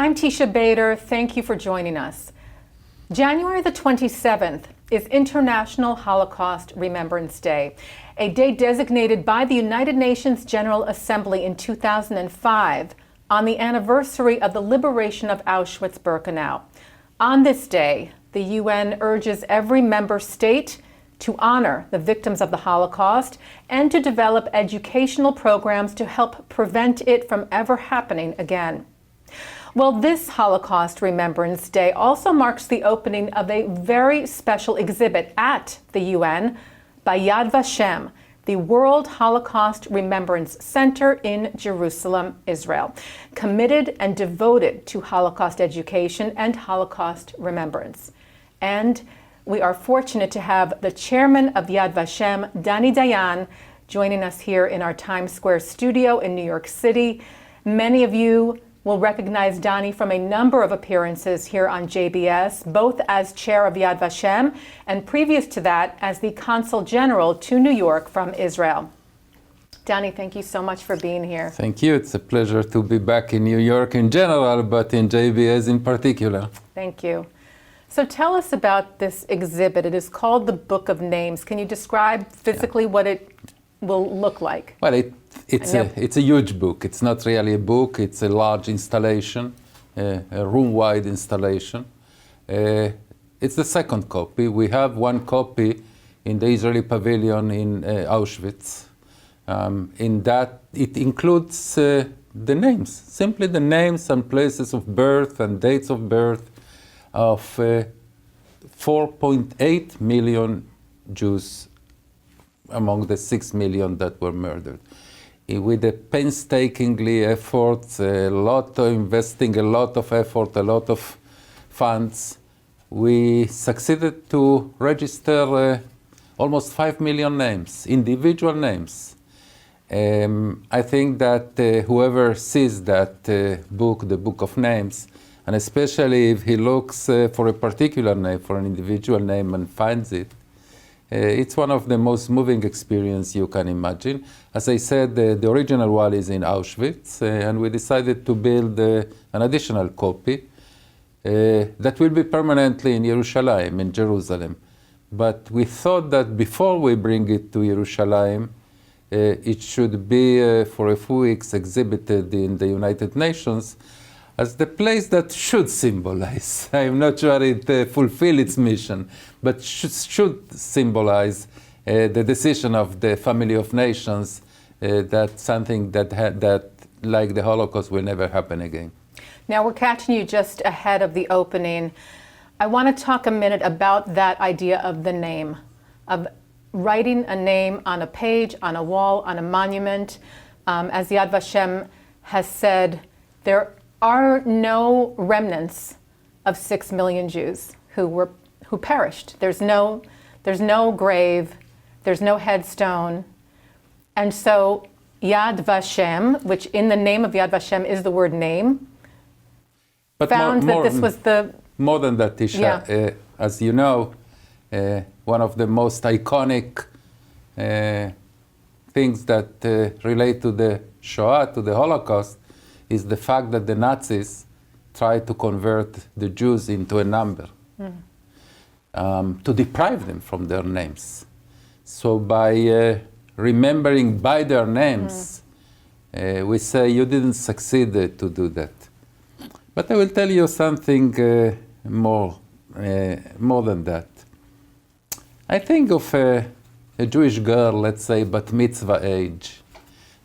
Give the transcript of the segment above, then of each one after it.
I'm Teisha Bader. Thank you for joining us. January the 27th is International Holocaust Remembrance Day, a day designated by the United Nations General Assembly in 2005 on the anniversary of the liberation of Auschwitz-Birkenau. On this day, the UN urges every member state to honor the victims of the Holocaust and to develop educational programs to help prevent it from ever happening again. Well, this Holocaust Remembrance Day also marks the opening of a very special exhibit at the UN by Yad Vashem, the World Holocaust Remembrance Center in Jerusalem, Israel, committed and devoted to Holocaust education and Holocaust remembrance. And we are fortunate to have the chairman of Yad Vashem, Dani Dayan, joining us here in our Times Square studio in New York City. Many of you will recognize Dani from a number of appearances here on JBS, both as chair of Yad Vashem and previous to that as the Consul General to New York from Israel. Dani, thank you so much for being here. Thank you. It's a pleasure to be back in New York in general, but in JBS in particular. Thank you. So tell us about this exhibit. It is called the Book of Names. Can you describe physically what it will look like? Well, it's a huge book. It's not really a book. It's a large installation, a room-wide installation. It's the second copy. We have one copy in the Israeli pavilion in Auschwitz. In that, it includes the names, simply the names and places of birth and dates of birth of 4.8 million Jews among the 6 million that were murdered. With a painstakingly effort, investing a lot of effort, a lot of funds, we succeeded to register almost 5 million names, individual names. I think that whoever sees that book, the Book of Names, and especially if he looks for a particular name, for an individual name, and finds it, it's one of the most moving experiences you can imagine. As I said, the original one is in Auschwitz, and we decided to build an additional copy that will be permanently in Jerusalem, in Jerusalem. But we thought that before we bring it to Jerusalem, it should be for a few weeks exhibited in the United Nations as the place that should symbolize. I'm not sure it fulfill its mission, but should symbolize the decision of the family of nations that something that like the Holocaust will never happen again. Now we're catching you just ahead of the opening. I want to talk a minute about that idea of the name, of writing a name on a page, on a wall, on a monument. As Yad Vashem has said, there are no remnants of 6 million Jews who perished. There's no grave, there's no headstone. And so Yad Vashem, which in the name of Yad Vashem is the word name, but found that this was the... More than that, Tisha. Yeah. As you know, one of the most iconic things that relate to the Shoah, to the Holocaust, is the fact that the Nazis tried to convert the Jews into a number, to deprive them from their names. So by remembering by their names, we say you didn't succeed to do that. But I will tell you something more than that. I think of a Jewish girl, let's say, bat mitzvah age,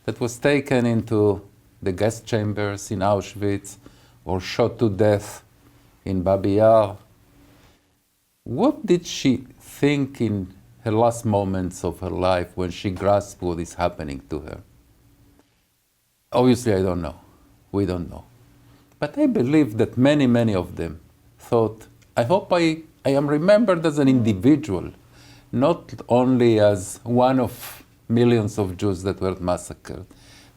that was taken into the gas chambers in Auschwitz or shot to death in Babi Yar. What did she think in her last moments of her life when she grasped what is happening to her? Obviously, I don't know. We don't know. But I believe that many, many of them thought, I hope I am remembered as an individual, not only as one of millions of Jews that were massacred,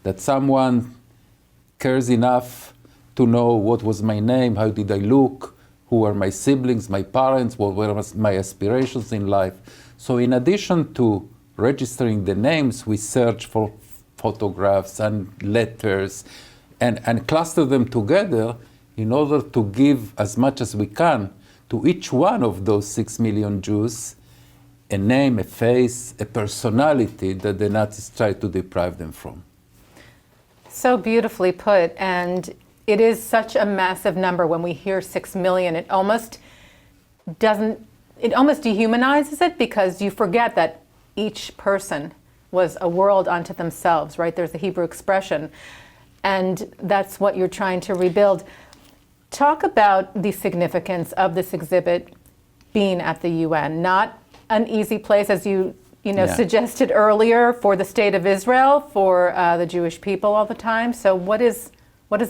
that someone cares enough to know what was my name, how did I look, who were my siblings, my parents, what were my aspirations in life. So in addition to registering the names, we search for photographs and letters and cluster them together in order to give as much as we can to each one of those 6 million Jews a name, a face, a personality that the Nazis tried to deprive them from. So beautifully put, and it is such a massive number. When we hear 6 million, it almost dehumanizes it, because you forget that each person was a world unto themselves, right? There's a Hebrew expression, and that's what you're trying to rebuild. Talk about the significance of this exhibit being at the UN. Not an easy place, as you suggested earlier, for the state of Israel, for the Jewish people all the time. So what does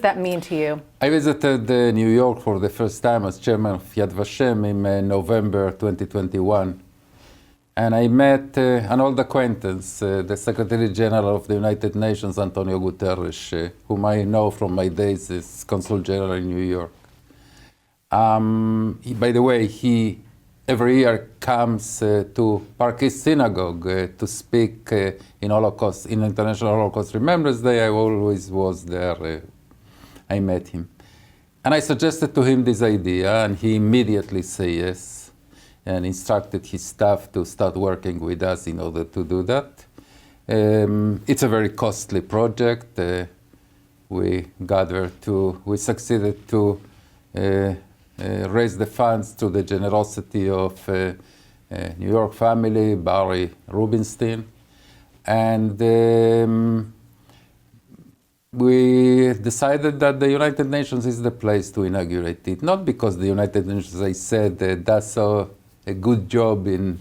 that mean to you? I visited New York for the first time as chairman of Yad Vashem in November 2021. And I met an old acquaintance, the Secretary General of the United Nations, Antonio Guterres, whom I know from my days as Consul General in New York. By the way, he every year comes to Park East Synagogue to speak in International Holocaust Remembrance Day. I always was there. I met him. And I suggested to him this idea, and he immediately said yes, and instructed his staff to start working with us in order to do that. It's a very costly project. We succeeded to raise the funds through the generosity of New York family, Barry Rubinstein, and we decided that the United Nations is the place to inaugurate it. Not because the United Nations, as I said, does a good job in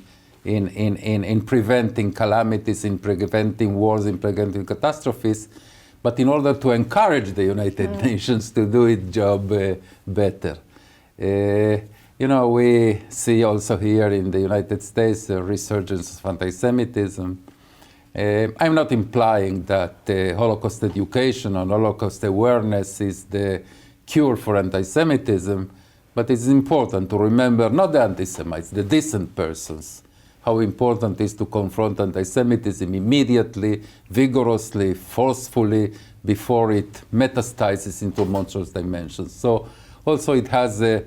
preventing calamities, in preventing wars, in preventing catastrophes, but in order to encourage the United Nations to do its job better. We see also here in the United States a resurgence of anti-Semitism. I'm not implying that Holocaust education or Holocaust awareness is the cure for anti-Semitism, but it's important to remember not the anti-Semites, the decent persons, how important it is to confront anti-Semitism immediately, vigorously, forcefully, before it metastasizes into monstrous dimensions. So also it has a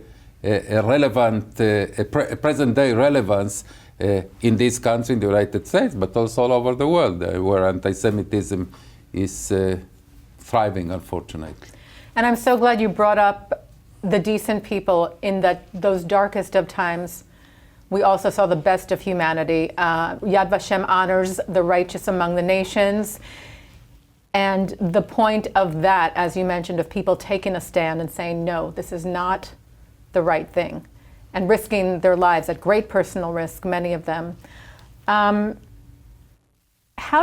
present-day relevance in this country, in the United States, but also all over the world, where anti-Semitism is thriving, unfortunately. And I'm so glad you brought up the decent people. In those darkest of times, we also saw the best of humanity. Yad Vashem honors the righteous among the nations. And the point of that, as you mentioned, of people taking a stand and saying, no, this is not the right thing, and risking their lives at great personal risk, many of them. How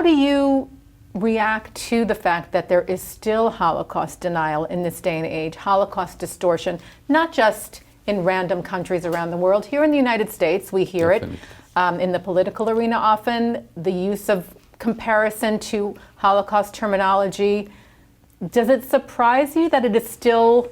do you react to the fact that there is still Holocaust denial in this day and age, Holocaust distortion, not just in random countries around the world? Here in the United States, we hear Definitely. It in the political arena often, the use of comparison to Holocaust terminology. Does it surprise you that it is still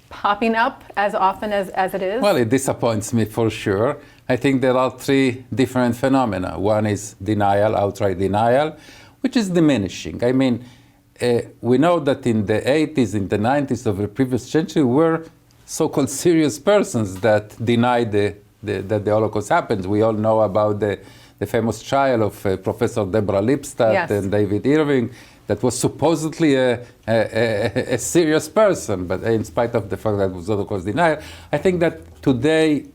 popping up as often as it is? Well, it disappoints me for sure. I think there are three different phenomena. One is denial, outright denial, which is diminishing. I mean, we know that in the 80s, in the 90s of the previous century, were so-called serious persons that denied that the Holocaust happened. We all know about the famous trial of Professor Deborah Lipstadt Yes. and David Irving, that was supposedly a serious person, but in spite of the fact that it was Holocaust denial. I think that today,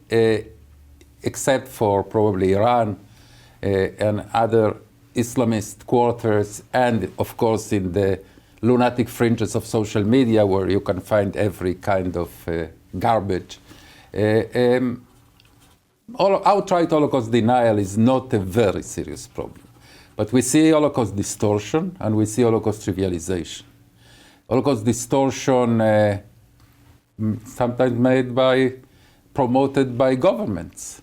except for probably Iran and other Islamist quarters, and of course in the lunatic fringes of social media where you can find every kind of garbage, outright Holocaust denial is not a very serious problem. But we see Holocaust distortion and we see Holocaust trivialization. Holocaust distortion sometimes promoted by governments.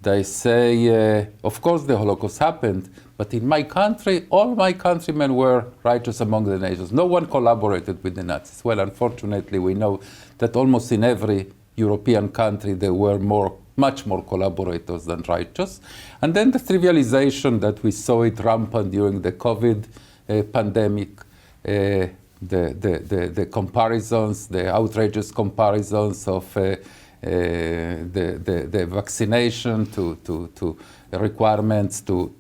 They say, of course the Holocaust happened, but in my country, all my countrymen were righteous among the nations. No one collaborated with the Nazis. Well, unfortunately, we know that almost in every European country there were much more collaborators than righteous. And then the trivialization that we saw it rampant during the COVID pandemic, the comparisons, the outrageous comparisons of the vaccination to requirements to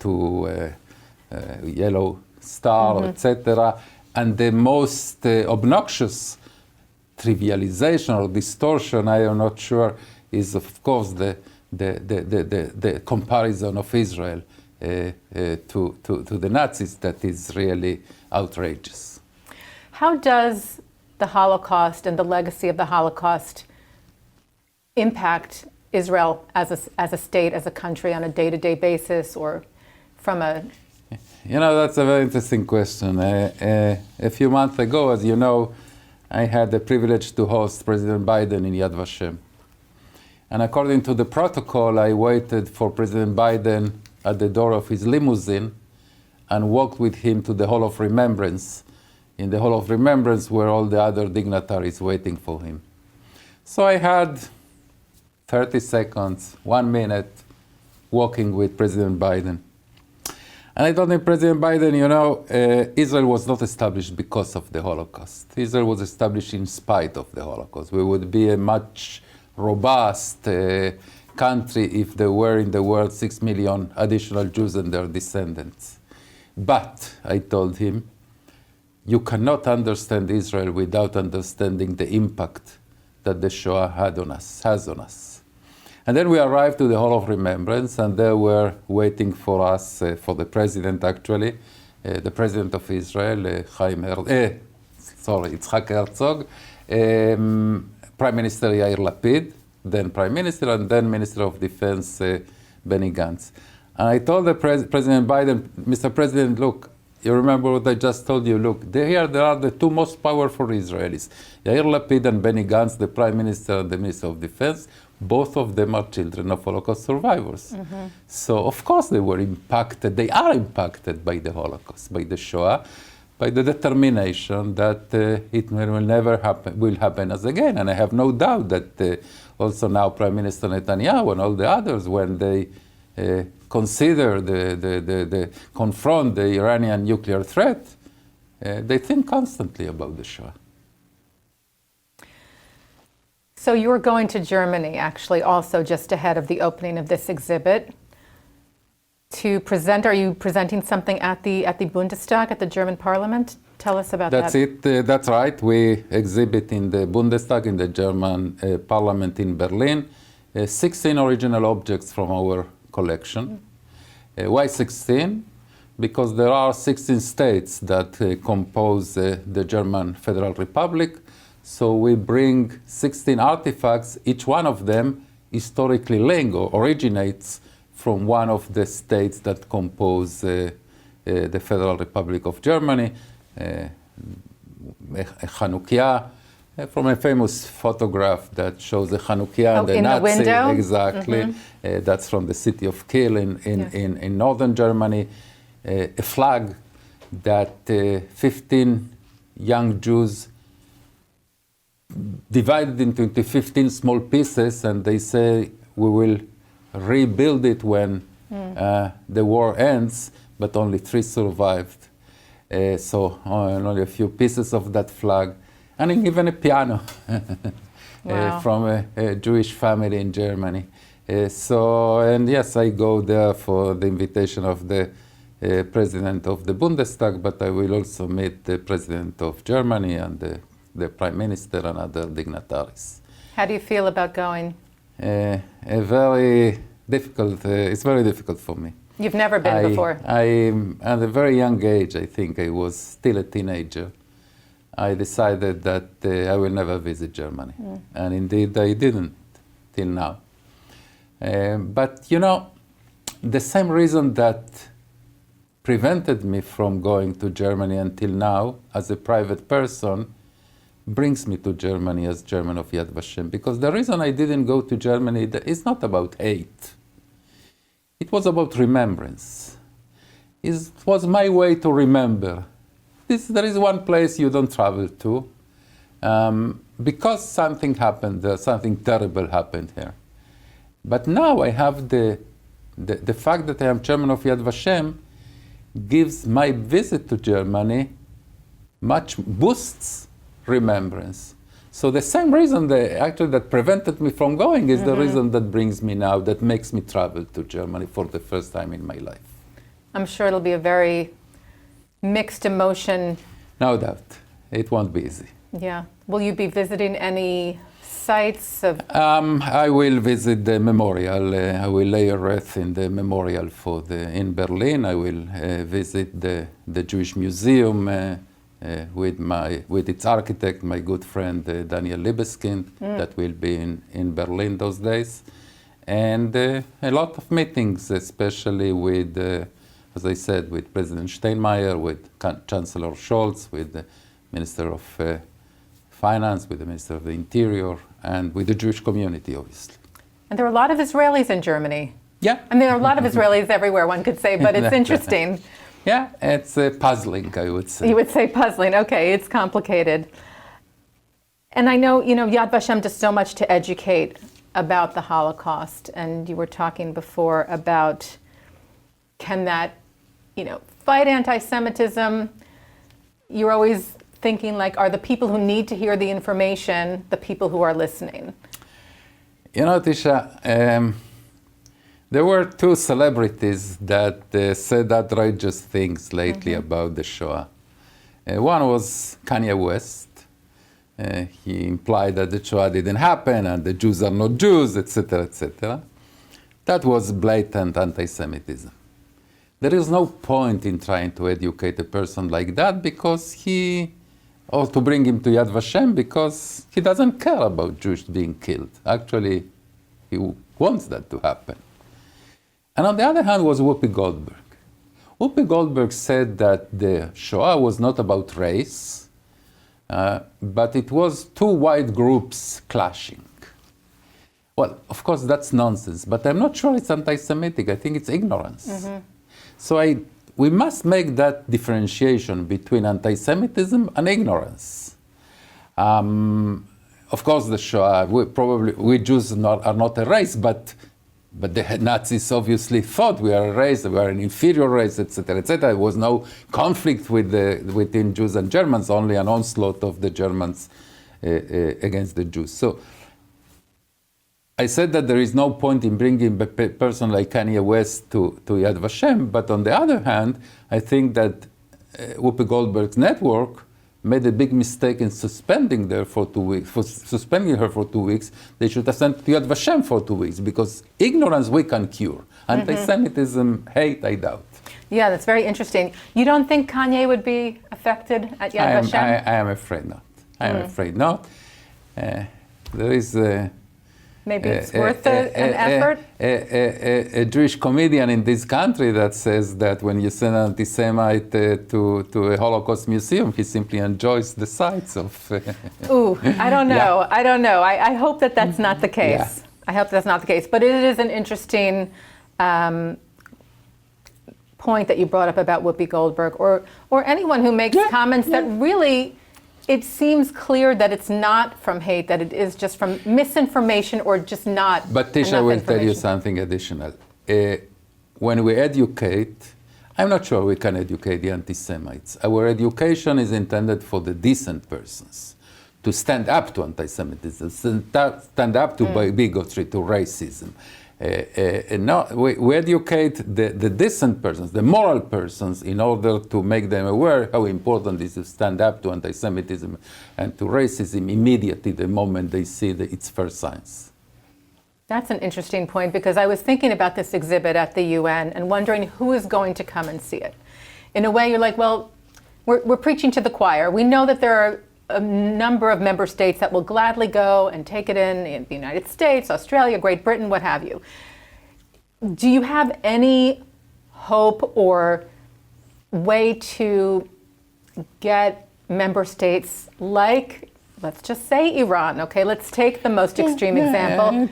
yellow star, etc., and the most obnoxious trivialization or distortion, I am not sure, is of course the comparison of Israel to the Nazis. That is really outrageous. How does the Holocaust and the legacy of the Holocaust impact Israel as a state, as a country, on a day-to-day basis, or from a... You know, that's a very interesting question. A few months ago, as you know, I had the privilege to host President Biden in Yad Vashem. And according to the protocol, I waited for President Biden at the door of his limousine and walked with him to the Hall of Remembrance. In the Hall of Remembrance were all the other dignitaries waiting for him. So I had 30 seconds, 1 minute, walking with President Biden. And I told him, President Biden, you know, Israel was not established because of the Holocaust. Israel was established in spite of the Holocaust. We would be a much robust country if there were in the world 6 million additional Jews and their descendants. But, I told him, you cannot understand Israel without understanding the impact that the Shoah has on us. And then we arrived to the Hall of Remembrance, and they were waiting for us, for the president actually, the president of Israel, Yitzhak Herzog, Prime Minister Yair Lapid, then Prime Minister, and then Minister of Defense Benny Gantz. And I told the President Biden, Mr. President, look, you remember what I just told you? Look, there are the two most powerful Israelis, Yair Lapid and Benny Gantz, the Prime Minister and the Minister of Defense. Both of them are children of Holocaust survivors. Mm-hmm. So, of course, they were impacted. They are impacted by the Holocaust, by the Shoah, by the determination that it will never happen as again. And I have no doubt that also now Prime Minister Netanyahu and all the others, when they consider confront the Iranian nuclear threat, they think constantly about the Shoah. So you were going to Germany, actually, also just ahead of the opening of this exhibit to present. Are you presenting something at the Bundestag, at the German Parliament? Tell us about that. That's it. That's right. We exhibit in the Bundestag, in the German Parliament in Berlin, 16 original objects from our collection. Why 16? Because there are 16 states that compose the German Federal Republic. So we bring 16 artifacts, each one of them historically linked or originates from one of the states that compose the Federal Republic of Germany. Chanukia, from a famous photograph that shows the Chanukia and the Nazi. In the window? Exactly. Mm-hmm. That's from the city of Kiel in northern Germany. A flag that 15 young Jews divided into 15 small pieces, and they say we will rebuild it when the war ends, but only 3 survived. So only a few pieces of that flag, and even a piano wow. From a Jewish family in Germany. And yes, I go there for the invitation of the President of the Bundestag, but I will also meet the President of Germany and the Prime Minister and other dignitaries. How do you feel about going? It's very difficult for me. You've never been before? At a very young age, I think I was still a teenager, I decided that I will never visit Germany. And indeed I didn't till now. But you know, the same reason that prevented me from going to Germany until now as a private person brings me to Germany as Chairman of Yad Vashem. Because the reason I didn't go to Germany is not about hate. It was about remembrance. It was my way to remember. There is one place you don't travel to because something happened there, something terrible happened here. But now I have the fact that I am Chairman of Yad Vashem gives my visit to Germany much boosts remembrance. So the same reason that prevented me from going is the reason that brings me now, that makes me travel to Germany for the first time in my life. I'm sure it'll be a very mixed emotion. No doubt. It won't be easy. Yeah. Will you be visiting any sites of... I will visit the memorial. I will lay a wreath in the memorial in Berlin. I will visit the Jewish Museum with its architect, my good friend Daniel Libeskind, that will be in Berlin those days. And a lot of meetings, especially with, as I said, with President Steinmeier, with Chancellor Scholz, with the Minister of Finance, with the Minister of the Interior, and with the Jewish community, obviously. And there are a lot of Israelis in Germany. Yeah. And there are a lot of Israelis everywhere, one could say, but it's interesting. Yeah, it's puzzling, I would say. You would say puzzling. Okay, it's complicated. And I know, Yad Vashem does so much to educate about the Holocaust. And you were talking before about, can that, fight anti-Semitism? You're always thinking, like, are the people who need to hear the information the people who are listening? Teisha, there were two celebrities that said outrageous things lately about the Shoah. One was Kanye West. He implied that the Shoah didn't happen and the Jews are not Jews, etc., etc. That was blatant anti-Semitism. There is no point in trying to educate a person like that or to bring him to Yad Vashem, because he doesn't care about Jews being killed. Actually, he wants that to happen. And on the other hand was Whoopi Goldberg. Whoopi Goldberg said that the Shoah was not about race, but it was two white groups clashing. Well, of course, that's nonsense, but I'm not sure it's anti-Semitic. I think it's ignorance. So we must make that differentiation between anti-Semitism and ignorance. Of course, the Shoah, we Jews are not a race, but the Nazis obviously thought we are a race, we are an inferior race, etc., etc. There was no conflict within Jews and Germans, only an onslaught of the Germans against the Jews. So I said that there is no point in bringing a person like Kanye West to Yad Vashem, but on the other hand, I think that Whoopi Goldberg's network made a big mistake in suspending her for 2 weeks. They should have sent to Yad Vashem for 2 weeks, because ignorance we can cure. Anti-Semitism, hate, I doubt. Yeah, that's very interesting. You don't think Kanye would be affected at Yad Vashem? I am afraid not. I am afraid not. There is maybe it's worth an effort? A Jewish comedian in this country that says that when you send an anti-Semite to a Holocaust museum, he simply enjoys the sights of... Ooh, I don't know. Yeah. I don't know. I hope that that's not the case. Yeah. I hope that's not the case. But it is an interesting point that you brought up about Whoopi Goldberg, or anyone who makes comments that really... It seems clear that it's not from hate, that it is just from misinformation or just not. But Teisha, I will tell you something additional. When we educate, I'm not sure we can educate the anti-Semites. Our education is intended for the decent persons, to stand up to anti-Semitism, stand up to bigotry, to racism. No, we educate the decent persons, the moral persons, in order to make them aware how important it is to stand up to anti-Semitism and to racism immediately the moment they see its first signs. That's an interesting point, because I was thinking about this exhibit at the UN and wondering who is going to come and see it. In a way, you're like, well, we're preaching to the choir. We know that there are a number of member states that will gladly go and take it in the United States, Australia, Great Britain, what have you. Do you have any hope or way to get member states like, let's just say Iran, okay, let's take the most extreme example.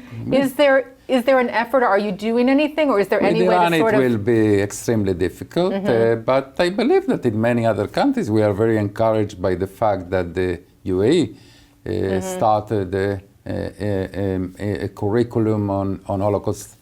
Is there an effort, or are you doing anything, or is there any way to sort of... It will be extremely difficult, but I believe that in many other countries we are very encouraged by the fact that the UAE started a curriculum on Holocaust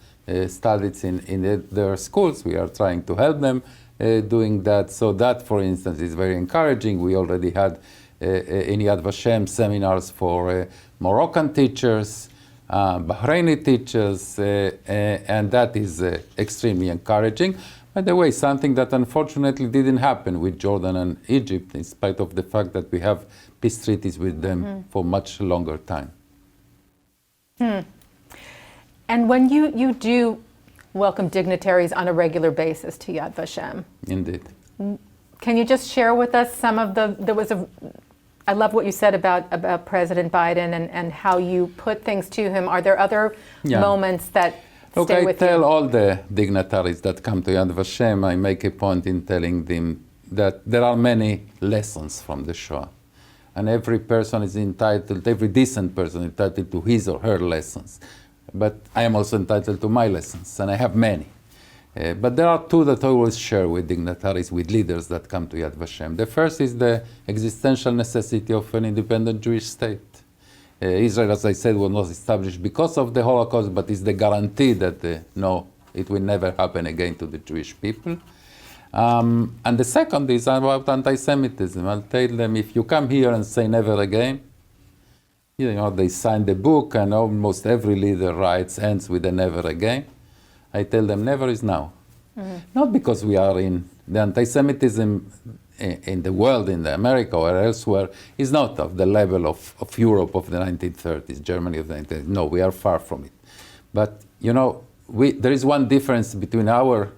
studies in their schools. We are trying to help them. doing that. So that, for instance, is very encouraging. We already had in Yad Vashem seminars for Moroccan teachers, Bahraini teachers, and that is extremely encouraging. By the way, something that unfortunately didn't happen with Jordan and Egypt, in spite of the fact that we have peace treaties with them for much longer time. And when you do welcome dignitaries on a regular basis to Yad Vashem. Indeed. Can you just share with us some of I love what you said about President Biden and how you put things to him. Are there other moments that stay with you? I tell all the dignitaries that come to Yad Vashem, I make a point in telling them that there are many lessons from the Shoah. And every person is entitled, every decent person is entitled to his or her lessons. But I am also entitled to my lessons, and I have many. But there are two that I always share with dignitaries, with leaders that come to Yad Vashem. The first is the existential necessity of an independent Jewish state. Israel, as I said, was not established because of the Holocaust, but is the guarantee that no, it will never happen again to the Jewish people. And the second is about anti-Semitism. I'll tell them, if you come here and say never again, you know, they sign the book, and almost every leader ends with a never again. I tell them never is now. Not because we are in the anti-Semitism in the world, in America or elsewhere, is not of the level of Europe of the 1930s, Germany of the 1930s. No, we are far from it. But, you know, there is one difference between our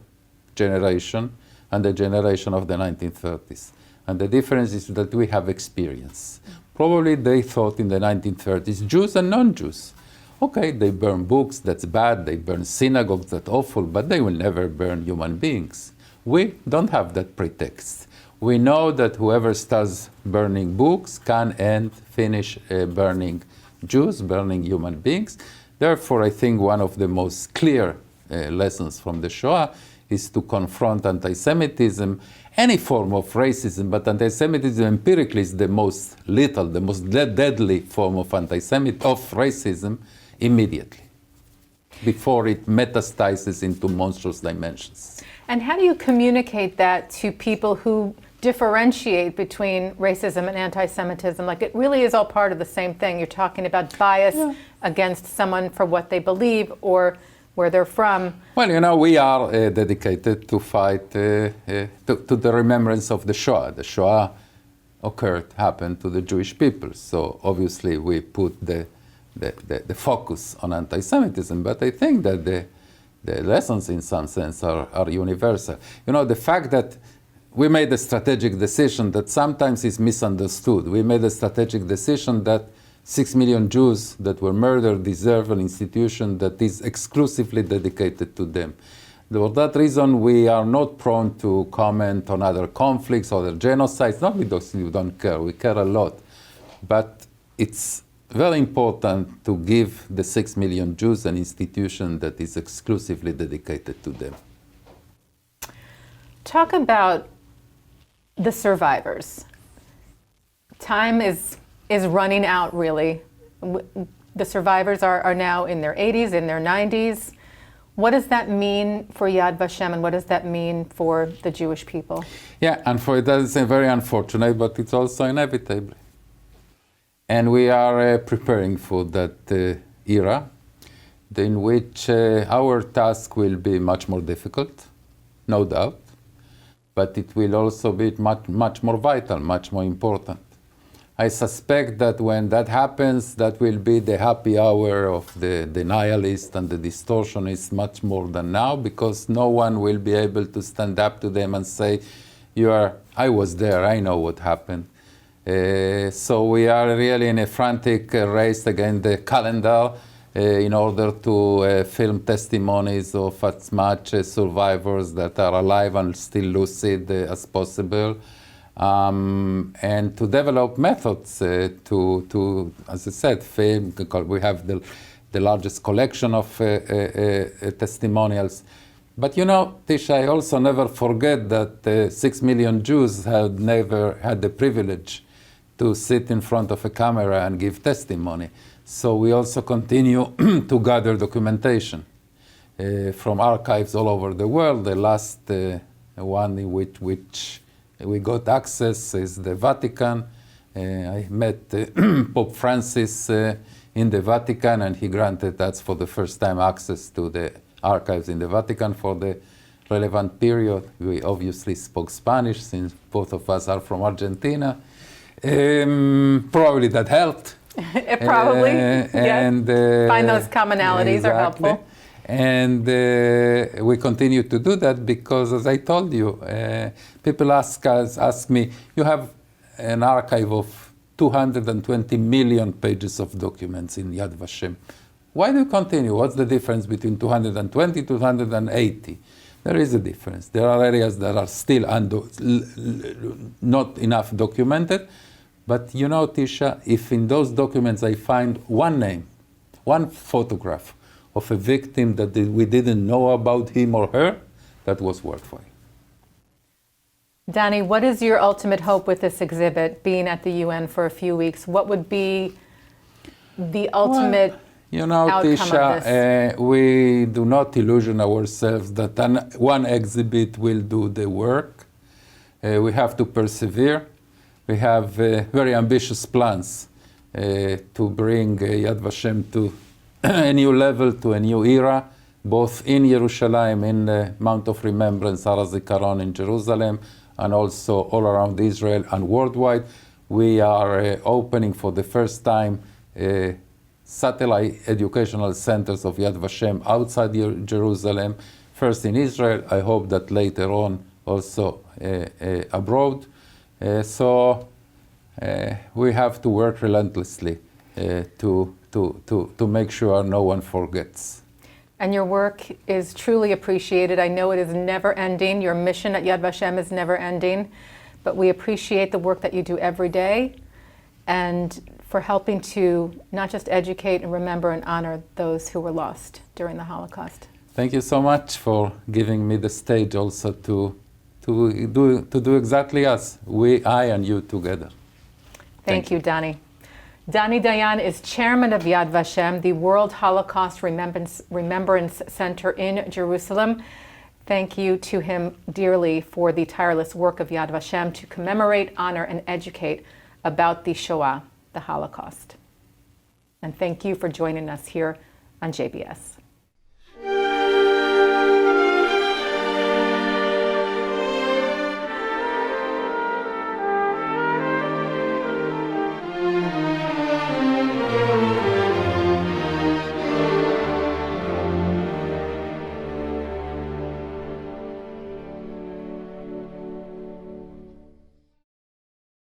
generation and the generation of the 1930s. And the difference is that we have experience. Probably they thought in the 1930s, Jews and non-Jews. Okay, they burn books, that's bad. They burn synagogues, that's awful, but they will never burn human beings. We don't have that pretext. We know that whoever starts burning books can finish burning Jews, burning human beings. Therefore, I think one of the most clear lessons from the Shoah is to confront anti-Semitism, any form of racism, but anti-Semitism empirically is the most lethal, the most deadly form of racism immediately, before it metastasizes into monstrous dimensions. And how do you communicate that to people who differentiate between racism and anti-Semitism? Like, it really is all part of the same thing. You're talking about bias against someone for what they believe or where they're from. Well, you know, we are dedicated to fight to the remembrance of the Shoah. The Shoah happened to the Jewish people. So obviously we put the focus on anti-Semitism. But I think that the lessons in some sense are universal. You know, the fact that we made a strategic decision that sometimes is misunderstood. We made a strategic decision that 6 million Jews that were murdered deserve an institution that is exclusively dedicated to them. For that reason, we are not prone to comment on other conflicts, other genocides, not because we don't care, we care a lot. But it's very important to give the 6 million Jews an institution that is exclusively dedicated to them. Talk about the survivors. Time is running out, really. The survivors are now in their 80s, in their 90s. What does that mean for Yad Vashem, and what does that mean for the Jewish people? Yeah, and for that is very unfortunate, but it's also inevitable. And we are preparing for that era in which our task will be much more difficult, no doubt, but it will also be much more vital, much more important. I suspect that when that happens, that will be the happy hour of the denialists and the distortionists much more than now, because no one will be able to stand up to them and say, I was there, I know what happened. So we are really in a frantic race against the calendar in order to film testimonies of as much survivors that are alive and still lucid as possible. And to develop methods to, as I said, film. We have the largest collection of testimonials. But you know, Teisha, I also never forget that 6 million Jews had never had the privilege to sit in front of a camera and give testimony. So we also continue to gather documentation from archives all over the world. The last one in which we got access is the Vatican. I met Pope Francis in the Vatican, and he granted us for the first time access to the archives in the Vatican for the relevant period. We obviously spoke Spanish since both of us are from Argentina. Probably that helped. It probably, and find those commonalities are helpful. And we continue to do that because, as I told you, people ask me, you have an archive of 220 million pages of documents in Yad Vashem. Why do you continue? What's the difference between 220 to 280? There is a difference. There are areas that are still not enough documented. But you know, Teisha, if in those documents I find one name, one photograph of a victim that we didn't know about him or her, that was worthwhile. Dani, what is your ultimate hope with this exhibit, being at the UN for a few weeks? What would be the ultimate outcome Teisha, of this? We do not illusion ourselves that one exhibit will do the work. We have to persevere. We have very ambitious plans to bring Yad Vashem to a new level, to a new era, both in Jerusalem, in the Mount of Remembrance, Har HaZikaron in Jerusalem, and also all around Israel and worldwide. We are opening for the first time satellite educational centers of Yad Vashem outside Jerusalem, first in Israel. I hope that later on also abroad. So we have to work relentlessly to make sure no one forgets. And your work is truly appreciated. I know it is never ending. Your mission at Yad Vashem is never ending, but we appreciate the work that you do every day and for helping to not just educate and remember and honor those who were lost during the Holocaust. Thank you so much for giving me the stage also to do exactly as I and you together. Thank you, Dani. Dani Dayan is chairman of Yad Vashem, the World Holocaust Remembrance Center in Jerusalem. Thank you to him dearly for the tireless work of Yad Vashem to commemorate, honor, and educate about the Shoah, the Holocaust. And thank you for joining us here on JBS.